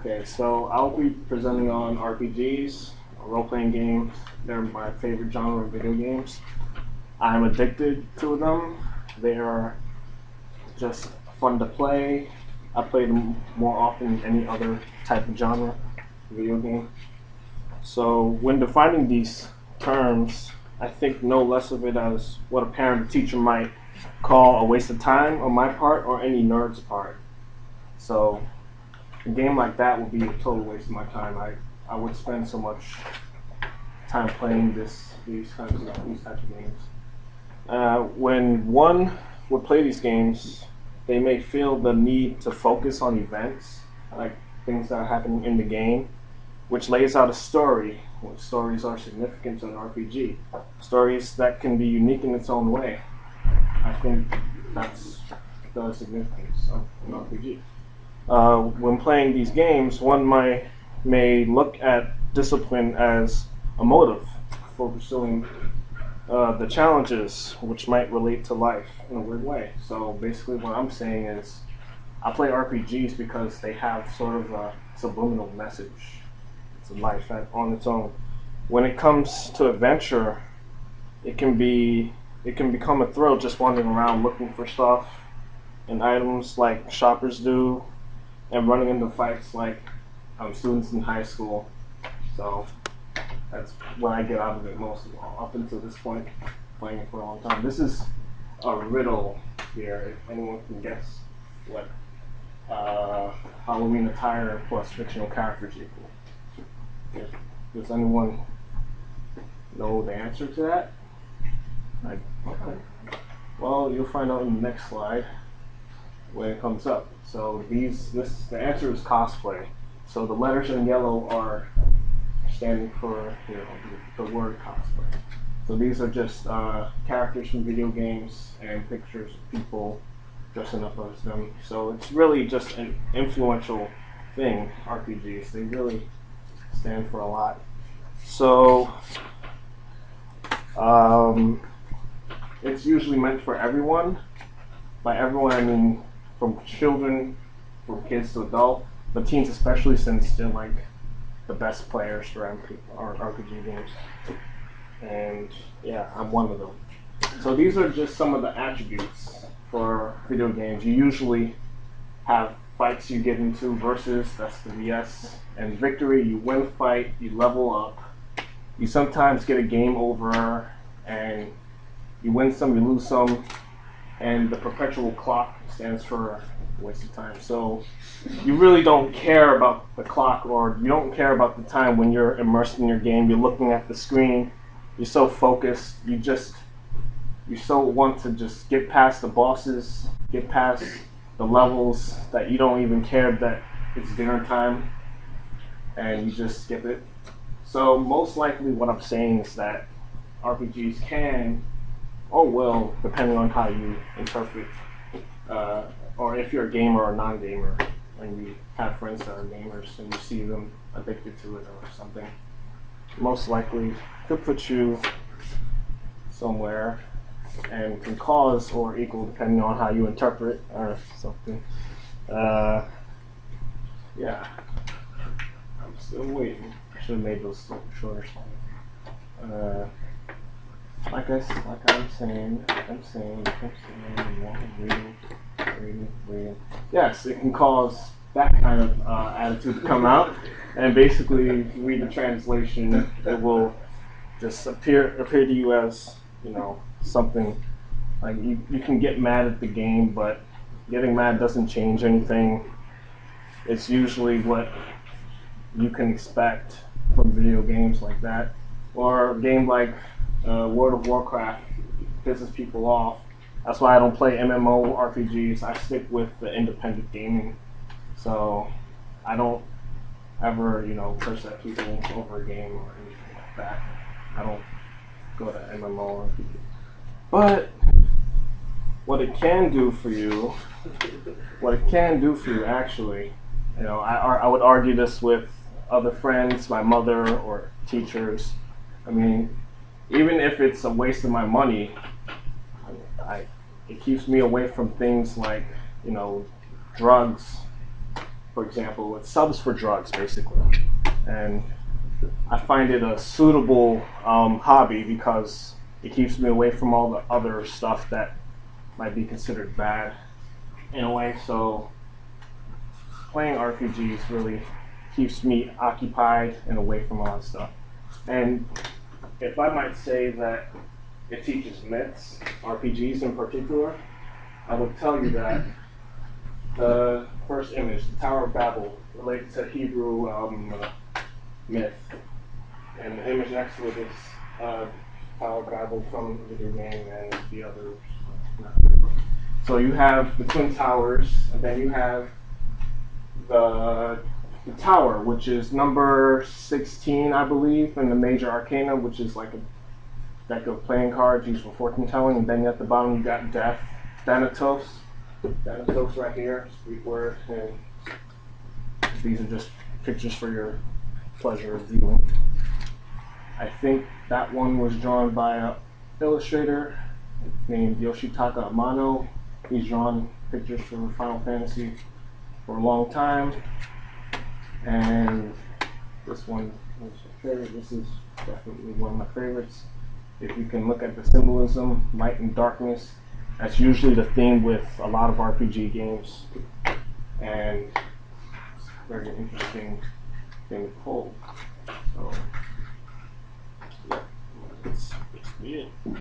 Okay, so I'll be presenting on RPGs, role-playing games. They're my favorite genre of video games. I'm addicted to them. They are just fun to play. I play them more often than any other type of genre video game. So when defining these terms, I think no less of it as what a parent or teacher might call a waste of time on my part or any nerd's part. So a game like that would be a total waste of my time. I would spend so much time playing these types of games. When one would play these games, they may feel the need to focus on events, like things that are happening in the game, which lays out a story. Which stories are significant to an RPG. Stories that can be unique in its own way. I think that's the significance of an RPG. When playing these games, one may look at discipline as a motive for pursuing the challenges, which might relate to life in a weird way. So basically what I'm saying is I play RPGs because they have sort of a subliminal message. It's a life on its own. When it comes to adventure, it can become a thrill just wandering around looking for stuff and items like shoppers do, and running into fights like students in high school. So that's what I get out of it most of all, up until this point, playing it for a long time. This is a riddle here, if anyone can guess what Halloween attire plus fictional characters equal. Does anyone know the answer to that? Okay. Well, you'll find out in the next slide when it comes up. So the answer is cosplay. So the letters in yellow are standing for the word cosplay. So these are just characters from video games and pictures of people dressing up as them. So it's really just an influential thing, RPGs. They really stand for a lot. So it's usually meant for everyone. By everyone, I mean from children, from kids to adult, but teens especially, since they're like the best players for RPG games. And yeah, I'm one of them. So these are just some of the attributes for video games. You usually have fights you get into, versus, that's the VS, and victory. You win a fight, you level up, you sometimes get a game over, and you win some, you lose some, and the perpetual clock stands for waste of time. So you really don't care about the clock, or you don't care about the time when you're immersed in your game. You're looking at the screen, you're so focused, you so want to just get past the bosses, get past the levels, that you don't even care that it's dinner time, and you just skip it. So most likely what I'm saying is that RPGs can, or will, depending on how you interpret, or if you're a gamer or non-gamer, when you have friends that are gamers and you see them addicted to it or something, most likely could put you somewhere and can cause or equal, depending on how you interpret or something. Yeah, I'm still waiting. I should have made those shorter. Like I'm saying, reading. Yes, it can cause that kind of attitude to come out, and basically, if you read the translation, it will just appear to you as, something like you can get mad at the game, but getting mad doesn't change anything. It's usually what you can expect from video games like that, or a game like World of Warcraft pisses people off. That's why I don't play MMO RPGs. I stick with the independent gaming. So I don't ever, curse at people over a game or anything like that. I don't go to MMO RPGs. But what it can do for you actually, I would argue this with other friends, my mother, or teachers. I mean, even if it's a waste of my money, it keeps me away from things like, drugs for example, it subs for drugs basically, and I find it a suitable hobby because it keeps me away from all the other stuff that might be considered bad in a way. So playing RPGs really keeps me occupied and away from all that stuff. And if I might say that it teaches myths, RPGs in particular, I would tell you that the first image, the Tower of Babel, related to Hebrew myth, and the image next to it is Tower of Babel from the video game and the others. So you have the Twin Towers, and then you have the Tower, which is number 16, I believe, in the Major Arcana, which is like a deck of playing cards used for fortune telling. And then at the bottom you got Death, Thanatos right here, Greek word, and these are just pictures for your pleasure of viewing. I think that one was drawn by an illustrator named Yoshitaka Amano. He's drawn pictures for Final Fantasy for a long time. And this one was my favorite. This is definitely one of my favorites. If you can look at the symbolism, light and darkness, that's usually the theme with a lot of RPG games. And it's a very interesting thing to hold. So, yeah, that's it.